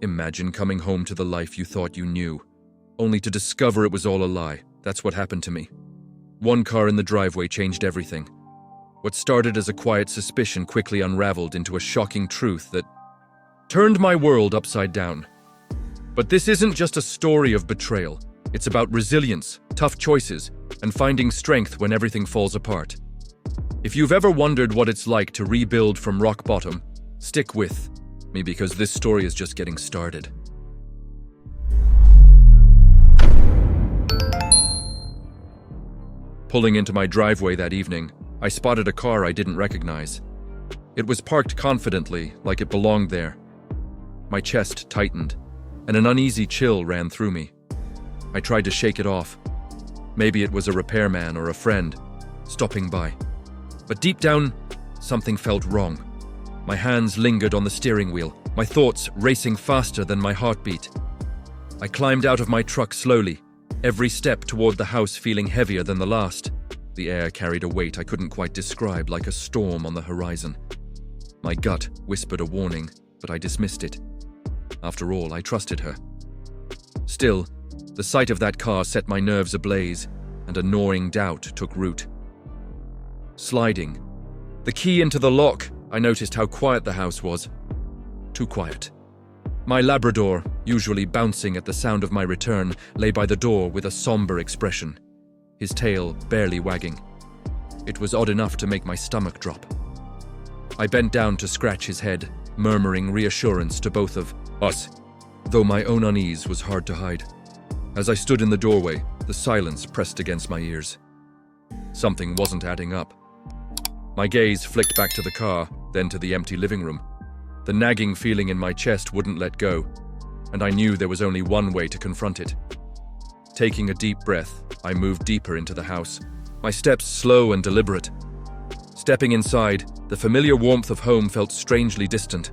Imagine coming home to the life you thought you knew, only to discover it was all a lie. That's what happened to me. One car in the driveway changed everything. What started as a quiet suspicion quickly unraveled into a shocking truth that turned my world upside down. But this isn't just a story of betrayal. It's about resilience, tough choices, and finding strength when everything falls apart. If you've ever wondered what it's like to rebuild from rock bottom, stick with me because this story is just getting started. Pulling into my driveway that evening, I spotted a car I didn't recognize. It was parked confidently, like it belonged there. My chest tightened, and an uneasy chill ran through me. I tried to shake it off. Maybe it was a repairman or a friend stopping by. But deep down, something felt wrong. My hands lingered on the steering wheel, my thoughts racing faster than my heartbeat. I climbed out of my truck slowly, every step toward the house feeling heavier than the last. The air carried a weight I couldn't quite describe, like a storm on the horizon. My gut whispered a warning, but I dismissed it. After all, I trusted her. Still, the sight of that car set my nerves ablaze, and a gnawing doubt took root. Sliding the key into the lock, I noticed how quiet the house was. Too quiet. My Labrador, usually bouncing at the sound of my return, lay by the door with a somber expression, his tail barely wagging. It was odd enough to make my stomach drop. I bent down to scratch his head, murmuring reassurance to both of us, though my own unease was hard to hide. As I stood in the doorway, the silence pressed against my ears. Something wasn't adding up. My gaze flicked back to the car, then to the empty living room. The nagging feeling in my chest wouldn't let go, and I knew there was only one way to confront it. Taking a deep breath, I moved deeper into the house, my steps slow and deliberate. Stepping inside, the familiar warmth of home felt strangely distant,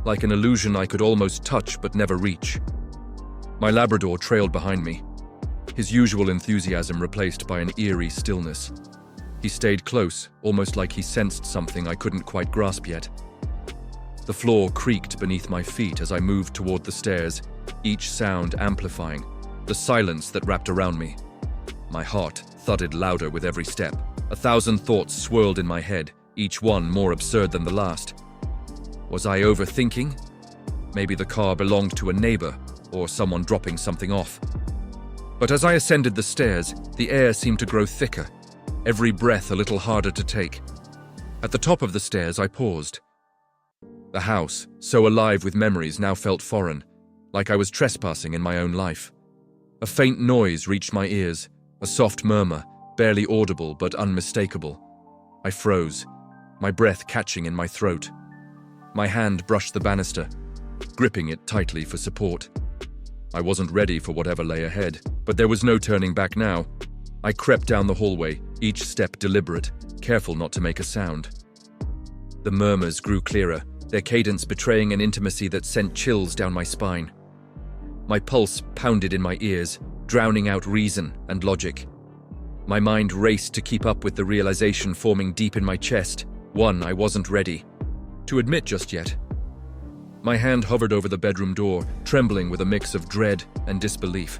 like an illusion I could almost touch but never reach. My Labrador trailed behind me, his usual enthusiasm replaced by an eerie stillness. He stayed close, almost like he sensed something I couldn't quite grasp yet. The floor creaked beneath my feet as I moved toward the stairs, each sound amplifying the silence that wrapped around me. My heart thudded louder with every step. 1,000 thoughts swirled in my head, each one more absurd than the last. Was I overthinking? Maybe the car belonged to a neighbor, or someone dropping something off. But as I ascended the stairs, the air seemed to grow thicker, every breath a little harder to take. At the top of the stairs, I paused. The house, so alive with memories, now felt foreign, like I was trespassing in my own life. A faint noise reached my ears, a soft murmur, barely audible but unmistakable. I froze, my breath catching in my throat. My hand brushed the banister, gripping it tightly for support. I wasn't ready for whatever lay ahead, but there was no turning back now. I crept down the hallway, each step deliberate, careful not to make a sound. The murmurs grew clearer, their cadence betraying an intimacy that sent chills down my spine. My pulse pounded in my ears, drowning out reason and logic. My mind raced to keep up with the realization forming deep in my chest, one I wasn't ready to admit just yet. My hand hovered over the bedroom door, trembling with a mix of dread and disbelief.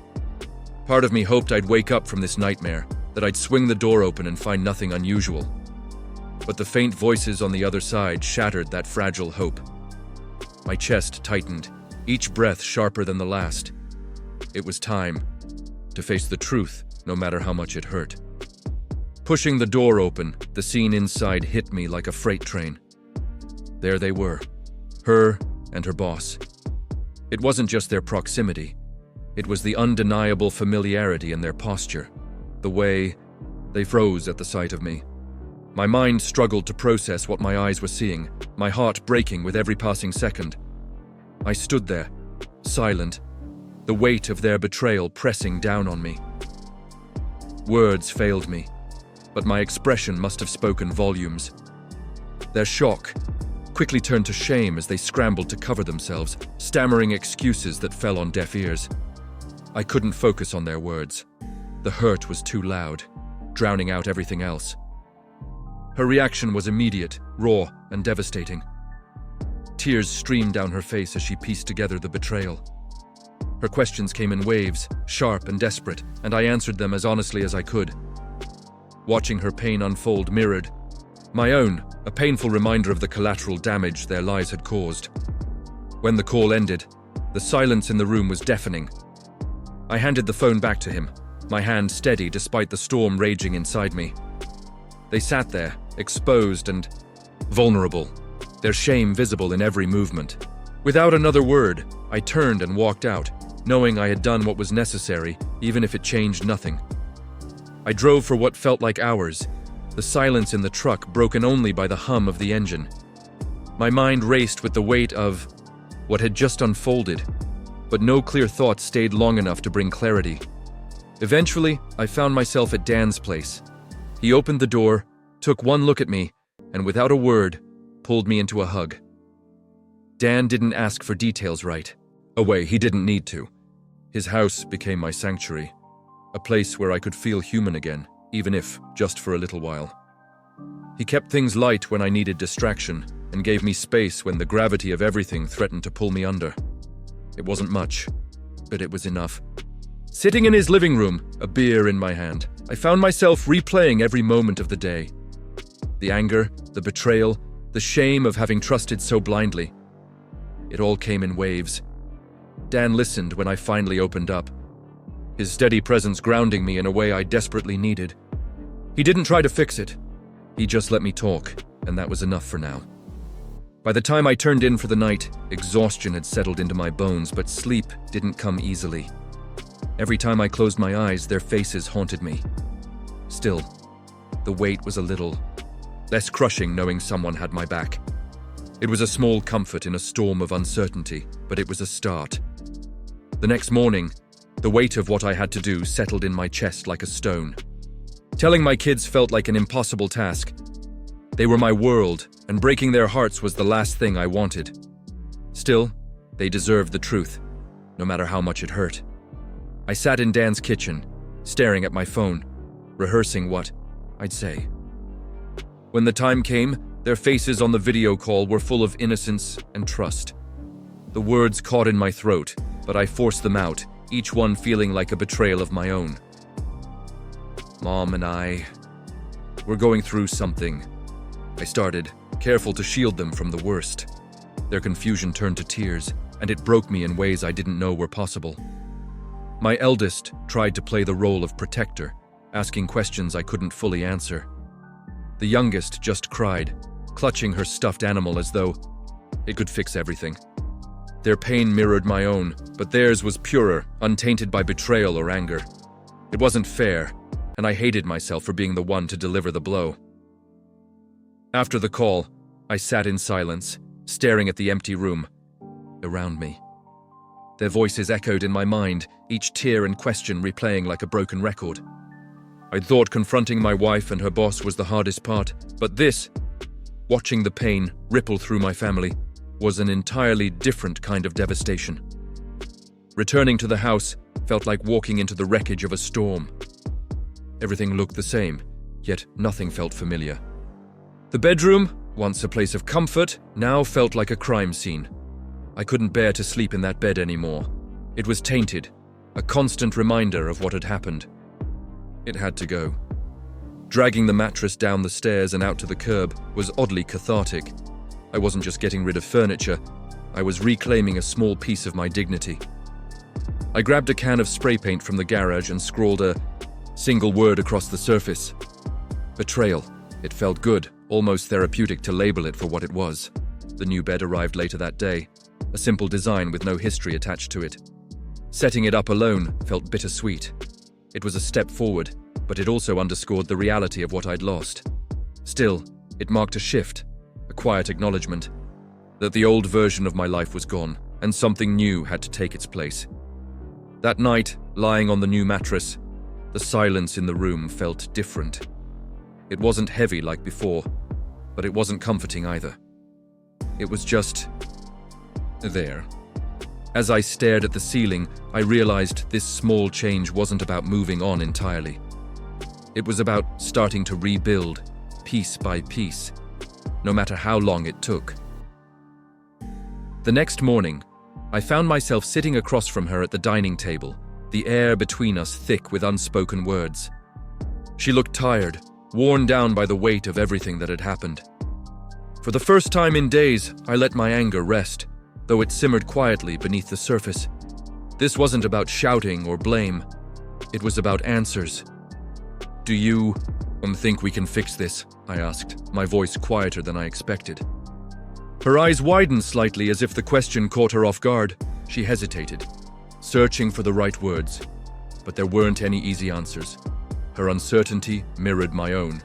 Part of me hoped I'd wake up from this nightmare, that I'd swing the door open and find nothing unusual. But the faint voices on the other side shattered that fragile hope. My chest tightened, each breath sharper than the last. It was time to face the truth, no matter how much it hurt. Pushing the door open, the scene inside hit me like a freight train. There they were, her and her boss. It wasn't just their proximity. It was the undeniable familiarity in their posture, the way they froze at the sight of me. My mind struggled to process what my eyes were seeing, my heart breaking with every passing second. I stood there, silent, the weight of their betrayal pressing down on me. Words failed me, but my expression must have spoken volumes. Their shock quickly turned to shame as they scrambled to cover themselves, stammering excuses that fell on deaf ears. I couldn't focus on their words. The hurt was too loud, drowning out everything else. Her reaction was immediate, raw, and devastating. Tears streamed down her face as she pieced together the betrayal. Her questions came in waves, sharp and desperate, and I answered them as honestly as I could. Watching her pain unfold mirrored my own, a painful reminder of the collateral damage their lies had caused. When the call ended, the silence in the room was deafening. I handed the phone back to him, my hand steady despite the storm raging inside me. They sat there, exposed and vulnerable, their shame visible in every movement. Without another word, I turned and walked out, knowing I had done what was necessary, even if it changed nothing. I drove for what felt like hours, the silence in the truck broken only by the hum of the engine. My mind raced with the weight of what had just unfolded, but no clear thoughts stayed long enough to bring clarity. Eventually, I found myself at Dan's place. He opened the door, took one look at me, and without a word, pulled me into a hug. Dan didn't ask for details right. Away, he didn't need to. His house became my sanctuary, a place where I could feel human again, even if just for a little while. He kept things light when I needed distraction, and gave me space when the gravity of everything threatened to pull me under. It wasn't much, but it was enough. Sitting in his living room, a beer in my hand, I found myself replaying every moment of the day. The anger, the betrayal, the shame of having trusted so blindly. It all came in waves. Dan listened when I finally opened up, his steady presence grounding me in a way I desperately needed. He didn't try to fix it. He just let me talk, and that was enough for now. By the time I turned in for the night, exhaustion had settled into my bones, but sleep didn't come easily. Every time I closed my eyes, their faces haunted me. Still, the weight was a little less crushing knowing someone had my back. It was a small comfort in a storm of uncertainty, but it was a start. The next morning, the weight of what I had to do settled in my chest like a stone. Telling my kids felt like an impossible task. They were my world, and breaking their hearts was the last thing I wanted. Still, they deserved the truth, no matter how much it hurt. I sat in Dan's kitchen, staring at my phone, rehearsing what I'd say. When the time came, their faces on the video call were full of innocence and trust. The words caught in my throat, but I forced them out, each one feeling like a betrayal of my own. Mom and I were going through something. I started, careful to shield them from the worst. Their confusion turned to tears, and it broke me in ways I didn't know were possible. My eldest tried to play the role of protector, asking questions I couldn't fully answer. The youngest just cried, clutching her stuffed animal as though it could fix everything. Their pain mirrored my own, but theirs was purer, untainted by betrayal or anger. It wasn't fair, and I hated myself for being the one to deliver the blow. After the call, I sat in silence, staring at the empty room around me. Their voices echoed in my mind, each tear and question replaying like a broken record. I'd thought confronting my wife and her boss was the hardest part, but this, watching the pain ripple through my family, was an entirely different kind of devastation. Returning to the house felt like walking into the wreckage of a storm. Everything looked the same, yet nothing felt familiar. The bedroom, once a place of comfort, now felt like a crime scene. I couldn't bear to sleep in that bed anymore. It was tainted, a constant reminder of what had happened. It had to go. Dragging the mattress down the stairs and out to the curb was oddly cathartic. I wasn't just getting rid of furniture, I was reclaiming a small piece of my dignity. I grabbed a can of spray paint from the garage and scrawled a single word across the surface. Betrayal. It felt good, almost therapeutic to label it for what it was. The new bed arrived later that day, a simple design with no history attached to it. Setting it up alone felt bittersweet. It was a step forward, but it also underscored the reality of what I'd lost. Still, it marked a shift, a quiet acknowledgement that the old version of my life was gone, and something new had to take its place. That night, lying on the new mattress, the silence in the room felt different. It wasn't heavy like before, but it wasn't comforting either. It was just there. As I stared at the ceiling, I realized this small change wasn't about moving on entirely. It was about starting to rebuild, piece by piece, no matter how long it took. The next morning, I found myself sitting across from her at the dining table, the air between us thick with unspoken words. She looked tired, worn down by the weight of everything that had happened. For the first time in days, I let my anger rest, though it simmered quietly beneath the surface. This wasn't about shouting or blame. It was about answers. "Do you think we can fix this?" I asked, my voice quieter than I expected. Her eyes widened slightly as if the question caught her off guard. She hesitated, searching for the right words, but there weren't any easy answers. Her uncertainty mirrored my own.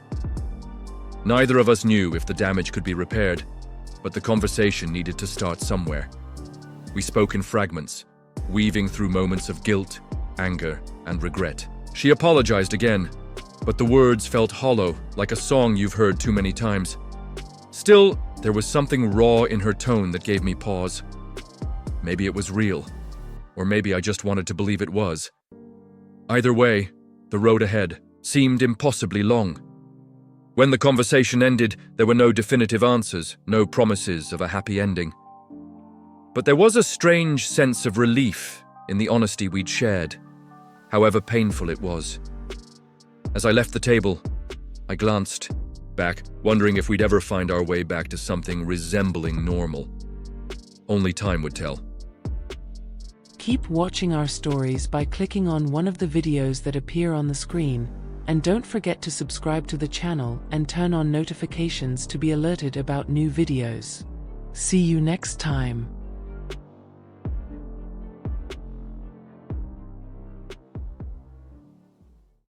Neither of us knew if the damage could be repaired, but the conversation needed to start somewhere. We spoke in fragments, weaving through moments of guilt, anger, and regret. She apologized again, but the words felt hollow, like a song you've heard too many times. Still, there was something raw in her tone that gave me pause. Maybe it was real, or maybe I just wanted to believe it was. Either way, the road ahead seemed impossibly long. When the conversation ended, there were no definitive answers, no promises of a happy ending. But there was a strange sense of relief in the honesty we'd shared, however painful it was. As I left the table, I glanced back, wondering if we'd ever find our way back to something resembling normal. Only time would tell. Keep watching our stories by clicking on one of the videos that appear on the screen, and don't forget to subscribe to the channel and turn on notifications to be alerted about new videos. See you next time.